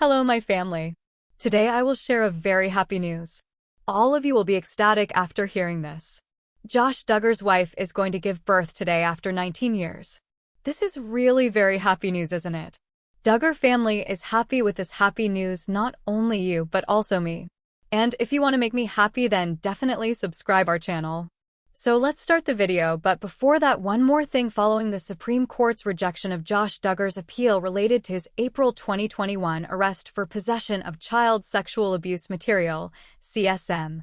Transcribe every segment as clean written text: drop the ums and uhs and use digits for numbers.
Hello, my family. Today I will share a very happy news. All of you will be ecstatic after hearing this. Josh Duggar's wife is going to give birth today after 19 years. This is really very happy news, isn't it? Duggar family is happy with this happy news, not only you, but also me. And if you want to make me happy, then definitely subscribe our channel. So let's start the video, but before that, one more thing. Following the Supreme Court's rejection of Josh Duggar's appeal related to his April 2021 arrest for possession of child sexual abuse material, CSAM,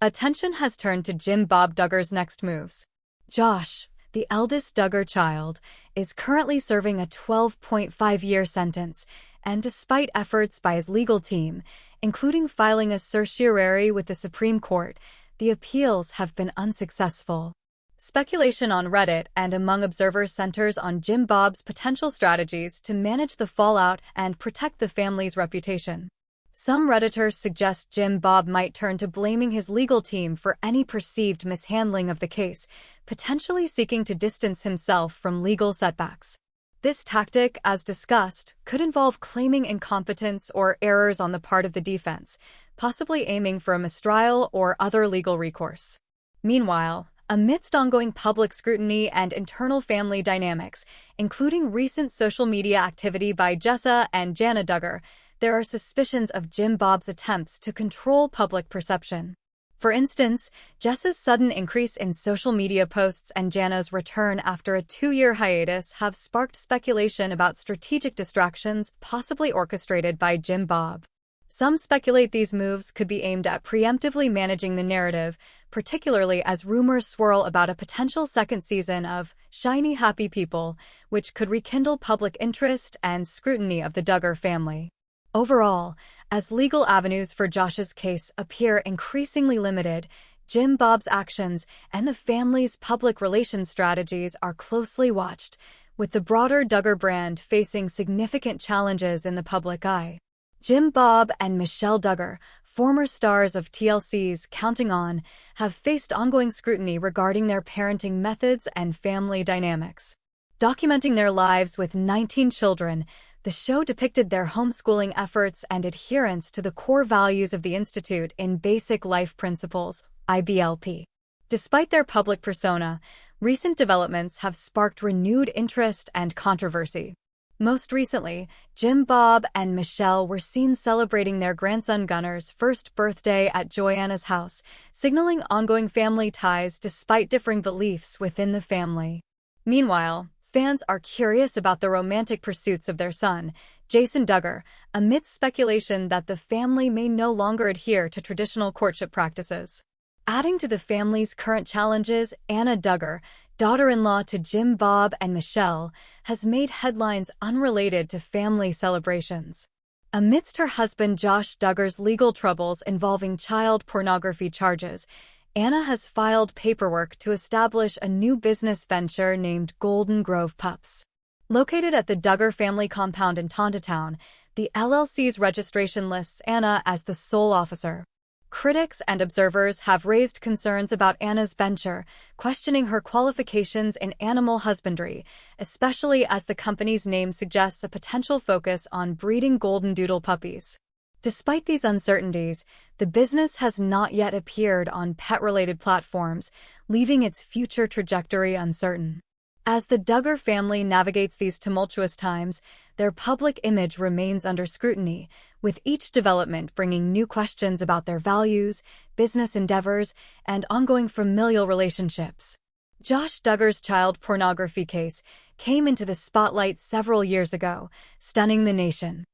attention has turned to Jim Bob Duggar's next moves. Josh, the eldest Duggar child, is currently serving a 12.5-year sentence, and despite efforts by his legal team, including filing a certiorari with the Supreme Court, the appeals have been unsuccessful. Speculation on Reddit and among observers centers on Jim Bob's potential strategies to manage the fallout and protect the family's reputation. Some Redditors suggest Jim Bob might turn to blaming his legal team for any perceived mishandling of the case, potentially seeking to distance himself from legal setbacks. This tactic, as discussed, could involve claiming incompetence or errors on the part of the defense, possibly aiming for a mistrial or other legal recourse. Meanwhile, amidst ongoing public scrutiny and internal family dynamics, including recent social media activity by Jessa and Jana Duggar, there are suspicions of Jim Bob's attempts to control public perception. For instance, Jessa's sudden increase in social media posts and Jana's return after a 2-year hiatus have sparked speculation about strategic distractions possibly orchestrated by Jim Bob. Some speculate these moves could be aimed at preemptively managing the narrative, particularly as rumors swirl about a potential second season of Shiny Happy People, which could rekindle public interest and scrutiny of the Duggar family. Overall, as legal avenues for Josh's case appear increasingly limited, Jim Bob's actions and the family's public relations strategies are closely watched, with the broader Duggar brand facing significant challenges in the public eye. Jim Bob and Michelle Duggar, former stars of TLC's Counting On, have faced ongoing scrutiny regarding their parenting methods and family dynamics. Documenting their lives with 19 children, the show depicted their homeschooling efforts and adherence to the core values of the Institute in Basic Life Principles, IBLP. Despite their public persona, recent developments have sparked renewed interest and controversy. Most recently, Jim Bob and Michelle were seen celebrating their grandson Gunnar's first birthday at Joanna's house, signaling ongoing family ties despite differing beliefs within the family. Meanwhile, fans are curious about the romantic pursuits of their son, Jason Duggar, amidst speculation that the family may no longer adhere to traditional courtship practices. Adding to the family's current challenges, Anna Duggar, daughter-in-law to Jim Bob and Michelle, has made headlines unrelated to family celebrations. Amidst her husband Josh Duggar's legal troubles involving child pornography charges, Anna has filed paperwork to establish a new business venture named Golden Grove Pups. Located at the Duggar family compound in Tontatown, the LLC's registration lists Anna as the sole officer. Critics and observers have raised concerns about Anna's venture, questioning her qualifications in animal husbandry, especially as the company's name suggests a potential focus on breeding golden doodle puppies. Despite these uncertainties, the business has not yet appeared on pet-related platforms, leaving its future trajectory uncertain. As the Duggar family navigates these tumultuous times, their public image remains under scrutiny, with each development bringing new questions about their values, business endeavors, and ongoing familial relationships. Josh Duggar's child pornography case came into the spotlight several years ago, stunning the nation.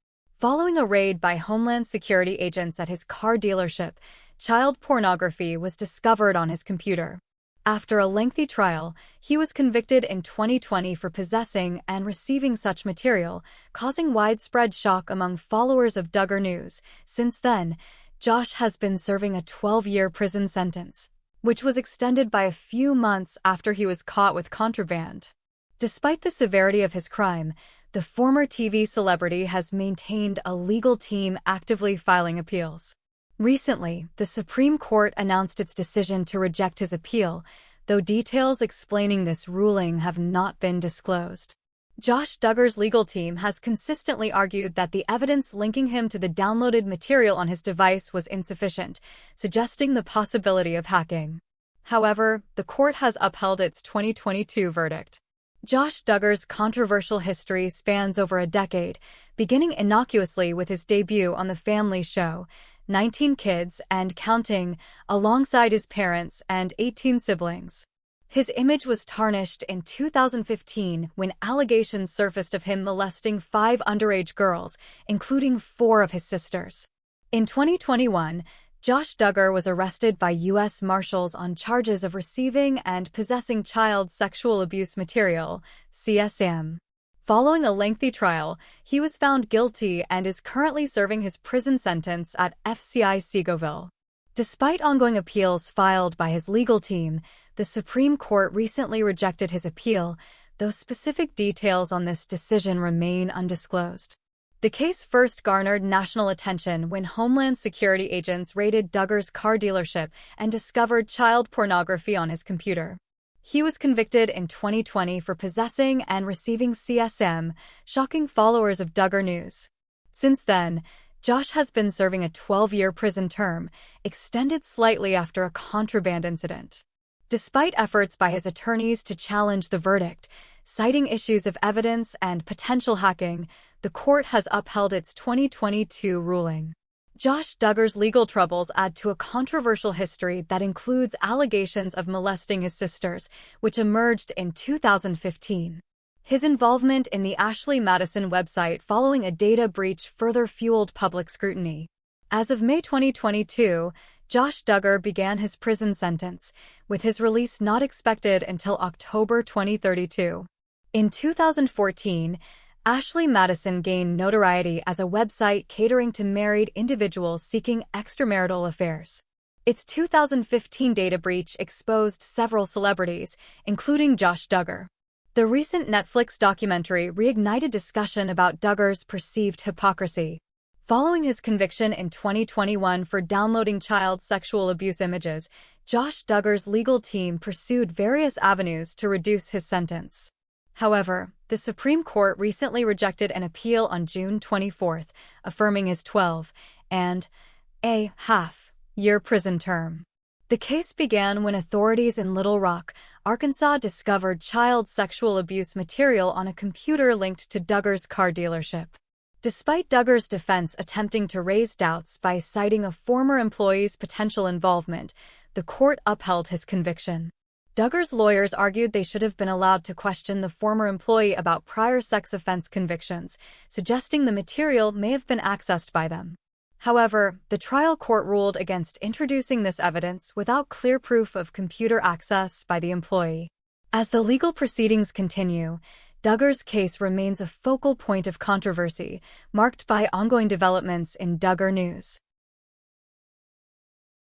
Following a raid by Homeland Security agents at his car dealership, child pornography was discovered on his computer. After a lengthy trial, he was convicted in 2020 for possessing and receiving such material, causing widespread shock among followers of Duggar News. Since then, Josh has been serving a 12-year prison sentence, which was extended by a few months after he was caught with contraband. Despite the severity of his crime, the former TV celebrity has maintained a legal team actively filing appeals. Recently, the Supreme Court announced its decision to reject his appeal, though details explaining this ruling have not been disclosed. Josh Duggar's legal team has consistently argued that the evidence linking him to the downloaded material on his device was insufficient, suggesting the possibility of hacking. However, the court has upheld its 2022 verdict. Josh Duggar's controversial history spans over a decade, beginning innocuously with his debut on The Family Show, 19 kids and counting, alongside his parents and 18 siblings. His image was tarnished in 2015 when allegations surfaced of him molesting 5 underage girls, including 4 of his sisters. In 2021, Josh Duggar was arrested by U.S. Marshals on charges of receiving and possessing child sexual abuse material, CSAM. Following a lengthy trial, he was found guilty and is currently serving his prison sentence at FCI Seagoville. Despite ongoing appeals filed by his legal team, the Supreme Court recently rejected his appeal, though specific details on this decision remain undisclosed. The case first garnered national attention when Homeland Security agents raided Duggar's car dealership and discovered child pornography on his computer. He was convicted in 2020 for possessing and receiving CSM, shocking followers of Duggar News. Since then, Josh has been serving a 12-year prison term, extended slightly after a contraband incident. Despite efforts by his attorneys to challenge the verdict, citing issues of evidence and potential hacking, the court has upheld its 2022 ruling. Josh Duggar's legal troubles add to a controversial history that includes allegations of molesting his sisters, which emerged in 2015. His involvement in the Ashley Madison website following a data breach further fueled public scrutiny. As of May 2022, Josh Duggar began his prison sentence, with his release not expected until October 2032. In 2014, Ashley Madison gained notoriety as a website catering to married individuals seeking extramarital affairs. Its 2015 data breach exposed several celebrities, including Josh Duggar. The recent Netflix documentary reignited discussion about Duggar's perceived hypocrisy. Following his conviction in 2021 for downloading child sexual abuse images, Josh Duggar's legal team pursued various avenues to reduce his sentence. However, the Supreme Court recently rejected an appeal on June 24, affirming his 12-and-a-half-year prison term. The case began when authorities in Little Rock, Arkansas discovered child sexual abuse material on a computer linked to Duggar's car dealership. Despite Duggar's defense attempting to raise doubts by citing a former employee's potential involvement, the court upheld his conviction. Duggar's lawyers argued they should have been allowed to question the former employee about prior sex offense convictions, suggesting the material may have been accessed by them. However, the trial court ruled against introducing this evidence without clear proof of computer access by the employee. As the legal proceedings continue, Duggar's case remains a focal point of controversy, marked by ongoing developments in Duggar News.